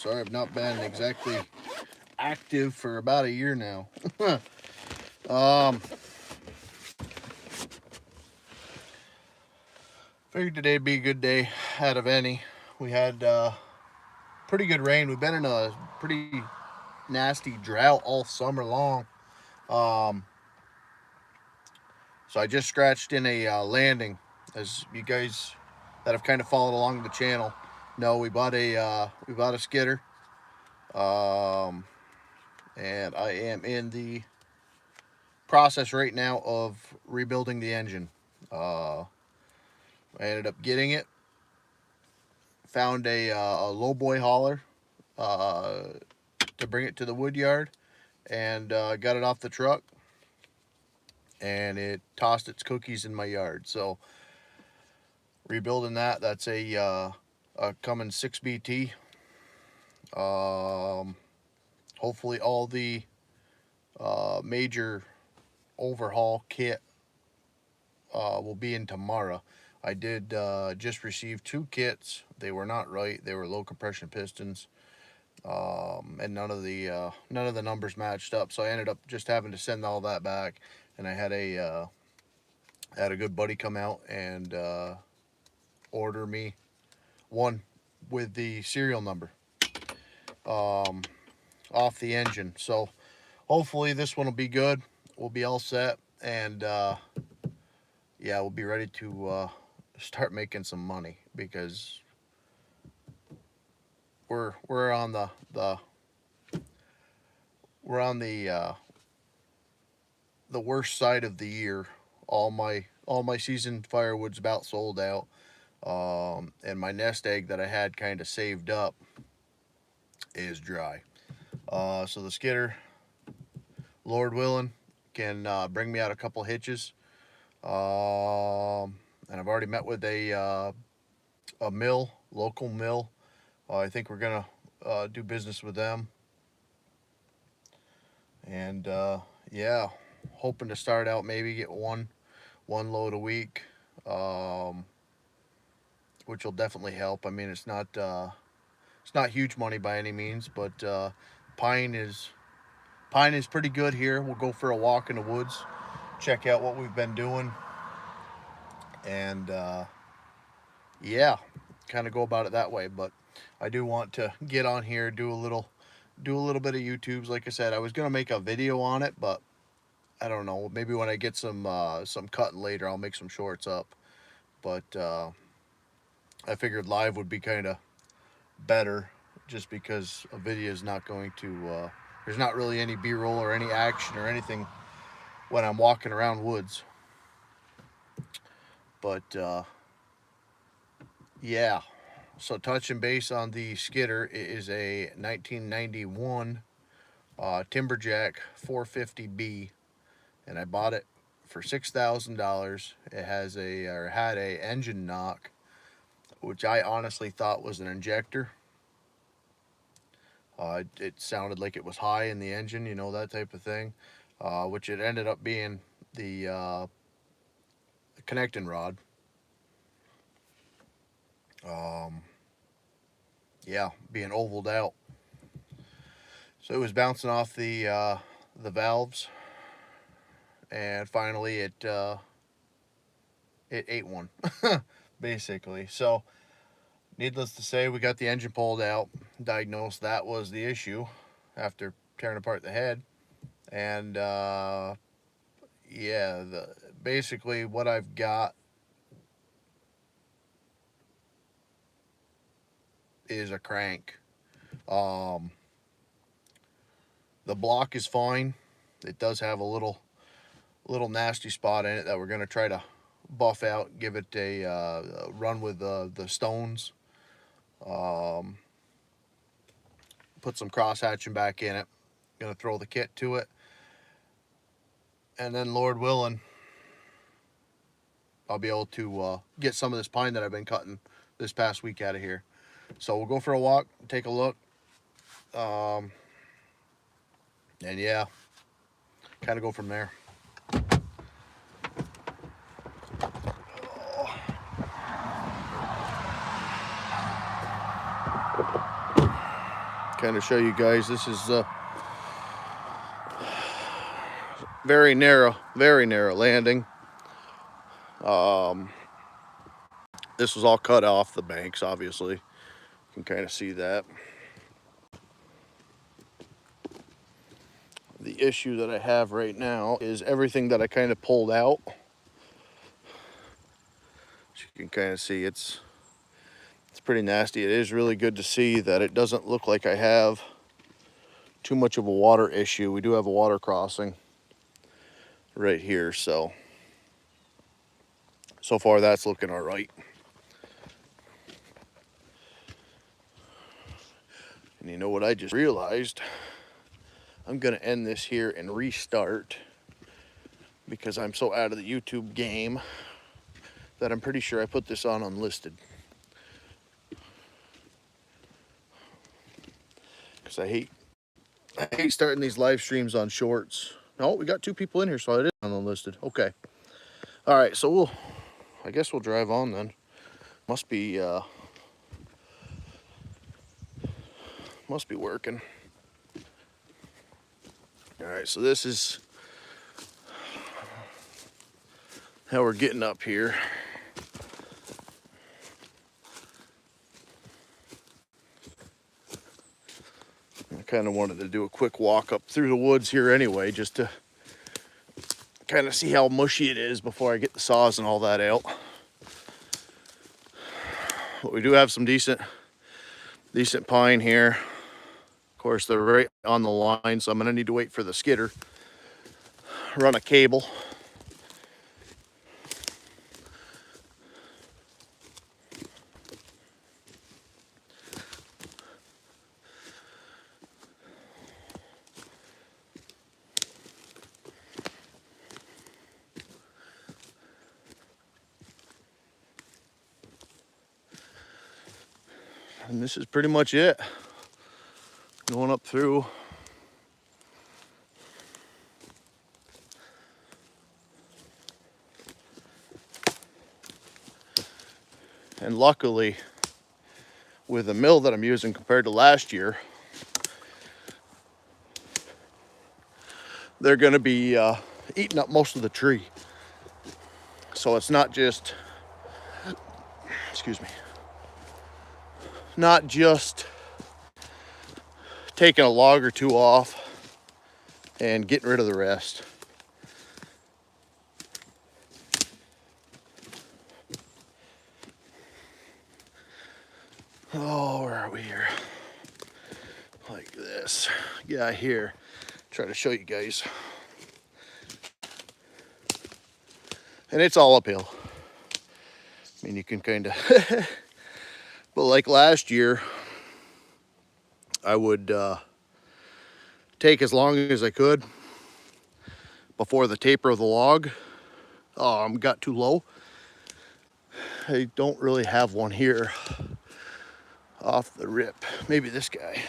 Sorry, I've not been exactly active for about a year now. Figured today'd be a good day out of any. We had pretty good rain. We've been in a pretty nasty drought all summer long. Um, so I just scratched in a landing. As you guys that have kind of followed along the channel know, we bought a skidder, um, and I am in the process right now of rebuilding the engine. I ended up getting it. Found a low boy hauler uh, to bring it to the wood yard, and got it off the truck, and it tossed its cookies in my yard. So rebuilding that. That's a Cummins 6BT. Hopefully all the major overhaul kit will be in tomorrow. I did just receive 2 kits. They were not right. They were low compression pistons, and none of the numbers matched up. So I ended up just having to send all that back. And I had a good buddy come out and order me one with the serial number off the engine. So hopefully this one will be good. We'll be all set, and yeah, we'll be ready to start making some money, because we're on the worst side of the year. All my seasoned firewood's about sold out, and my nest egg that I had kind of saved up is dry. So the skidder, Lord willing, can bring me out a couple hitches. And I've already met with a local mill. I think we're gonna do business with them, and yeah, hoping to start out, maybe get one load a week, which will definitely help. I mean, it's not huge money by any means, but pine is pretty good here. We'll go for a walk in the woods, check out what we've been doing, and yeah, kind of go about it that way. But I do want to get on here, do a little bit of YouTubes. Like I said, I was gonna make a video on it, but I don't know. Maybe when I get some cutting later, I'll make some shorts up. But I figured live would be kind of better, just because a video is not going to. There's not really any B-roll or any action or anything when I'm walking around woods. But yeah. So touching base on the skidder, it is a 1991 Timberjack 450B, and I bought it for $6,000. It had a engine knock, which I honestly thought was an injector. It sounded like it was high in the engine, you know, that type of thing, which it ended up being the connecting rod. Yeah, being ovaled out. So it was bouncing off the valves, and finally it ate one, basically. So needless to say, we got the engine pulled out, diagnosed that was the issue after tearing apart the head, and yeah, basically what I've got is a crank. The block is fine. It does have a little nasty spot in it that we're going to try to buff out, give it a run with the stones. Put some cross hatching back in it. Going to throw the kit to it, and then Lord willing, I'll be able to get some of this pine that I've been cutting this past week out of here. So we'll go for a walk, take a look, and yeah, kind of go from there. kind of show you guys. This is very narrow landing. This was all cut off the banks, obviously. You can kind of see that. The issue that I have right now is everything that I kind of pulled out. As you can kind of see, it's pretty nasty. It is really good to see that it doesn't look like I have too much of a water issue. We do have a water crossing right here, so far that's looking all right. And you know what I just realized? I'm gonna end this here and restart because I'm so out of the YouTube game that I'm pretty sure I put this on unlisted. Because I hate starting these live streams on shorts. Oh, we got 2 people in here, so it is on unlisted. Okay. All right, so I guess we'll drive on then. Must be working. All right, so this is how we're getting up here. I kind of wanted to do a quick walk up through the woods here anyway, just to kind of see how mushy it is before I get the saws and all that out. But we do have some decent pine here. Of course, they're right on the line, so I'm gonna need to wait for the skidder. Run a cable. And this is pretty much it. Going up through. And luckily, with the mill that I'm using compared to last year, they're gonna be eating up most of the tree. So it's not just, excuse me, not just taking a log or 2 off and getting rid of the rest. Oh, where are we here? Like this. Yeah, here. Try to show you guys. And it's all uphill. I mean, you can kind of, but like last year, I would take as long as I could before the taper of the log got too low. I don't really have one here off the rip. Maybe this guy.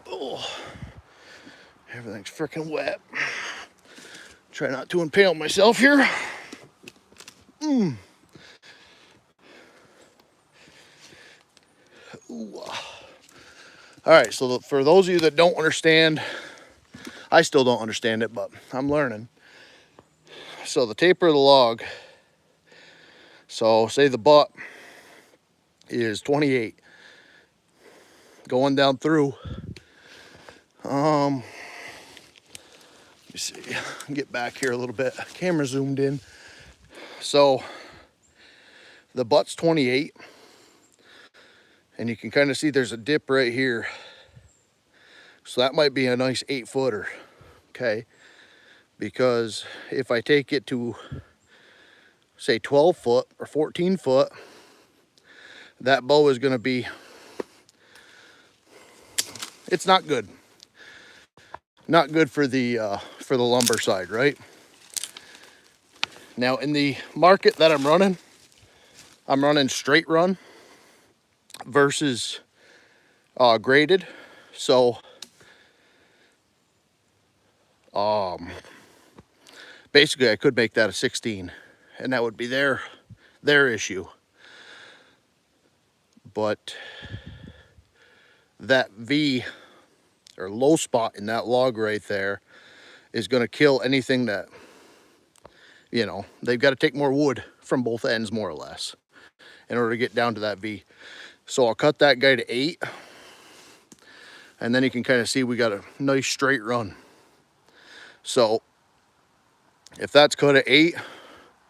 Oh, everything's freaking wet. Try not to impale myself here. Ooh. All right, so for those of you that don't understand, I still don't understand it, but I'm learning. So the taper of the log, so say the butt is 28 going down through. Let me see, get back here a little bit. Camera zoomed in. So the butt's 28, and you can kind of see there's a dip right here. So that might be a nice 8-footer, okay? Because if I take it to, say, 12 foot or 14 foot, that bow is going to be, it's not good. Not good for the lumber side, right? Now in the market that I'm running straight run versus graded. So basically I could make that a 16, and that would be their issue. but that V or low spot in that log right there is going to kill anything that, you know, they've got to take more wood from both ends more or less in order to get down to that V. So I'll cut that guy to 8, and then you can kind of see we got a nice straight run. So if that's cut at 8,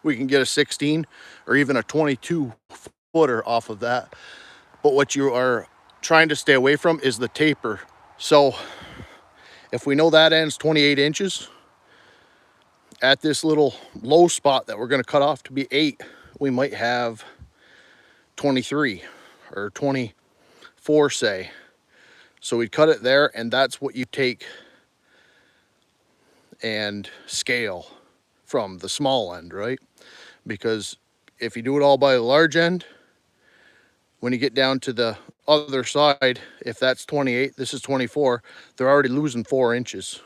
we can get a 16 or even a 22 footer off of that. But what you are trying to stay away from is the taper. So if we know that end's 28 inches, at this little low spot that we're going to cut off to be 8, we might have 23 or 24, say. So we'd cut it there, and that's what you take and scale from the small end, right? Because if you do it all by the large end, when you get down to the other side, if that's 28, this is 24, they're already losing 4 inches.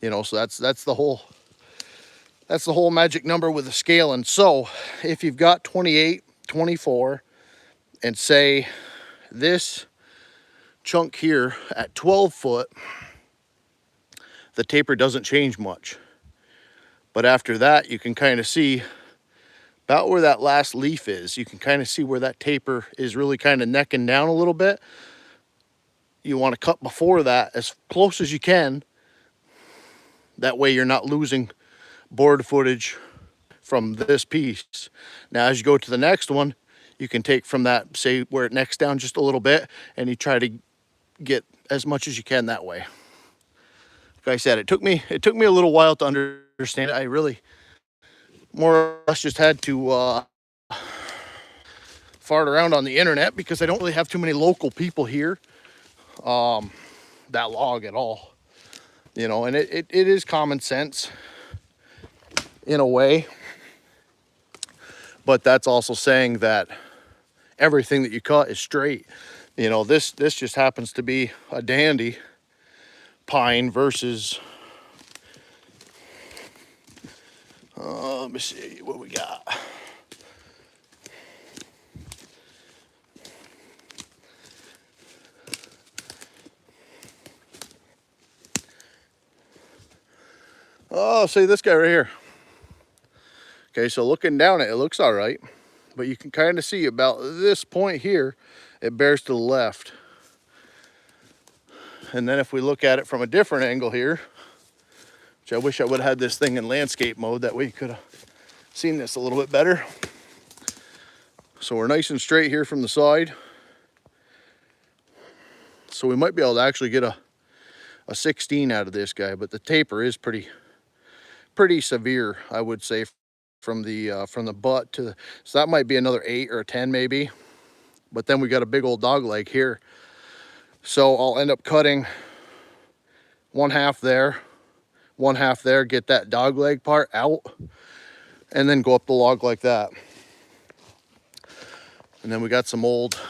You know, so that's the whole magic number with the scaling. So if you've got 28, 24, and say this chunk here at 12 foot, the taper doesn't change much. But after that, you can kind of see about where that last leaf is. You can kind of see where that taper is really kind of necking down a little bit. You want to cut before that as close as you can. That way you're not losing board footage from this piece. Now, as you go to the next one, you can take from that, say where it necks down just a little bit, and you try to get as much as you can that way. Like I said, it took me a little while to understand it. I really more or less just had to fart around on the internet because I don't really have too many local people here that log at all, you know. And it is common sense in a way, but that's also saying that everything that you cut is straight. You know, this just happens to be a dandy pine versus let me see what we got. Oh, see this guy right here. Okay, so looking down it looks all right, but you can kind of see about this point here, it bears to the left. And then if we look at it from a different angle here, which I wish I would have had this thing in landscape mode, that way you could have seen this a little bit better. So we're nice and straight here from the side. So we might be able to actually get a 16 out of this guy, but the taper is pretty severe, I would say, from the butt to so that might be another 8 or a 10 maybe. But then we got a big old dog leg here. So I'll end up cutting 1/2 there, 1/2 there, get that dog leg part out, and then go up the log like that. And then we got some old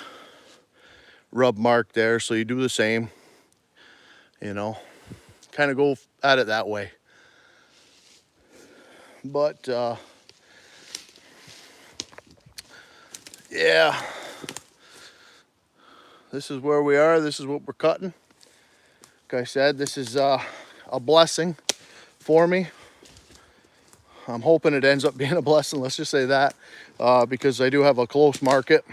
rub mark there, so you do the same, you know, kind of go at it that way. But yeah, this is where we are. This is what we're cutting. Like I said, this is a blessing for me. I'm hoping it ends up being a blessing, let's just say that, because I do have a close market.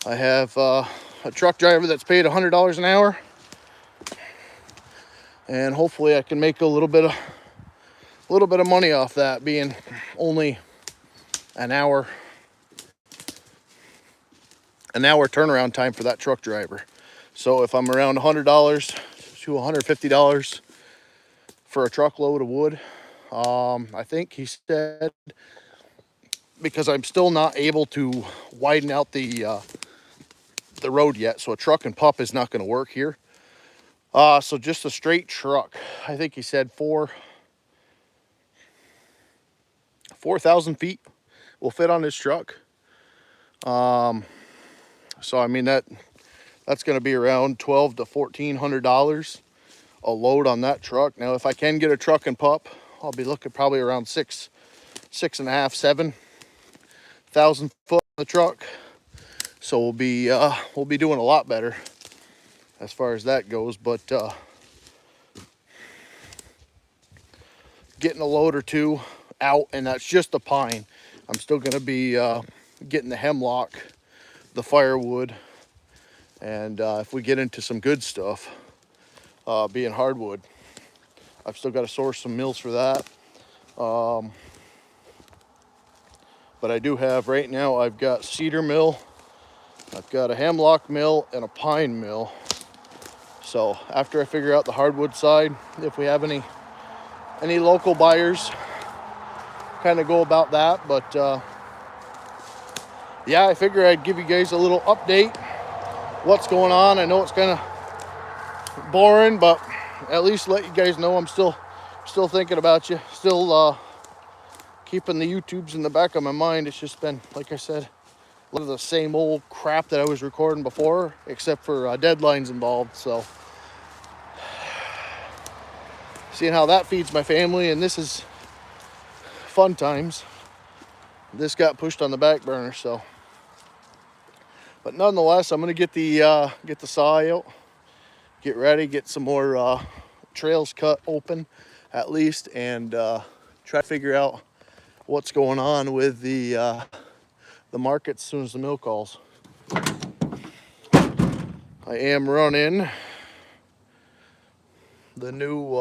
I have a truck driver that's paid $100 an hour, and hopefully I can make a little bit of money off that, being only an hour turnaround time for that truck driver. So if I'm around $100 to $150 for a truckload of wood, I think he said, because I'm still not able to widen out the road yet, so a truck and pup is not going to work here. So just a straight truck, I think he said 4,000 feet will fit on his truck. So I mean that's going to be around $1,200 to $1,400 a load on that truck. Now if I can get a truck and pup, I'll be looking probably around 6.5, 7,000 foot on the truck. So we'll be doing a lot better as far as that goes. But getting a load or two out, and that's just the pine. I'm still going to be getting the hemlock, the firewood, and if we get into some good stuff, being hardwood, I've still got to source some mills for that. But I do have right now, I've got cedar mill, I've got a hemlock mill, and a pine mill. So after I figure out the hardwood side, if we have any local buyers, kind of go about that. But yeah, I figure I'd give you guys a little update what's going on. I know it's kind of boring, but at least let you guys know I'm still thinking about you, still keeping the YouTubes in the back of my mind. It's just been, like I said, a lot of the same old crap that I was recording before, except for deadlines involved. So seeing how that feeds my family, and this is fun times. This got pushed on the back burner. So, but nonetheless, I'm gonna get the saw out, get ready, get some more trails cut open at least, and try to figure out what's going on with the market as soon as the mill calls. I am running the new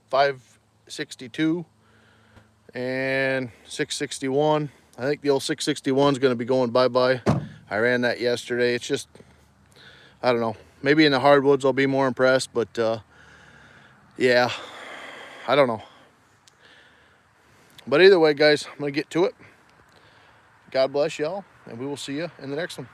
562 and 661. I think the old 661 is going to be going bye-bye. I ran that yesterday. It's just, I don't know, maybe in the hardwoods I'll be more impressed, but yeah, I don't know. But either way, guys, I'm going to get to it. God bless y'all, and we will see you in the next one.